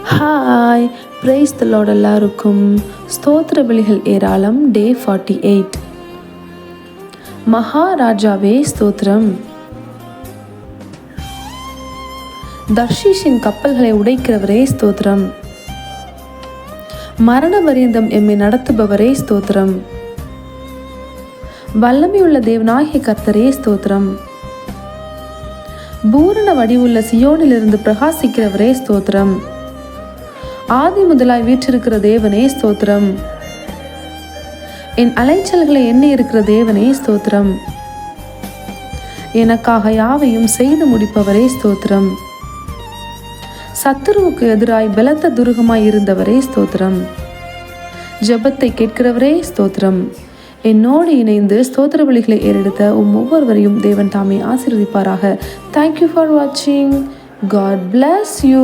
Hi, praise the Lord எல்லாருக்கும். ஸ்தோத்திர பலிகள் ஏராளம். டே 48. மகாராஜாவே ஸ்தோத்திரம். தர்ஷீஷின் கப்பல்களை உடைக்கிறவரே ஸ்தோத்திரம். மரண பரியந்தம் எம்மை நடத்துபவரே ஸ்தோத்திரம். வல்லமையுள்ள தேவனாகிய கர்த்தரே ஸ்தோத்திரம். பூரண வடிவுள்ள சியோனிலிருந்து பிரகாசிக்கிறவரே ஸ்தோத்திரம். ஆதி முதலாய் வீற்றிருக்கிற தேவனே ஸ்தோத்திரம். என் அலைச்சல்களை எண்ணி இருக்கிற தேவனே ஸ்தோத்திரம். எனக்காக யாவையும் செய்து முடிப்பவரே ஸ்தோத்திரம். சத்துருவுக்கு எதிராய் பலத்த துருகமாய் இருந்தவரே ஸ்தோத்திரம். ஜெபத்தை கேட்கிறவரே ஸ்தோத்திரம். என்னோடு இணைந்து ஸ்தோத்திர பலிகளை ஏறெடுத்த ஒவ்வொருவரையும் தேவன் தாமே ஆசீர்வதிப்பாராக. தேங்க்யூ ஃபார் வாட்சிங். God bless you.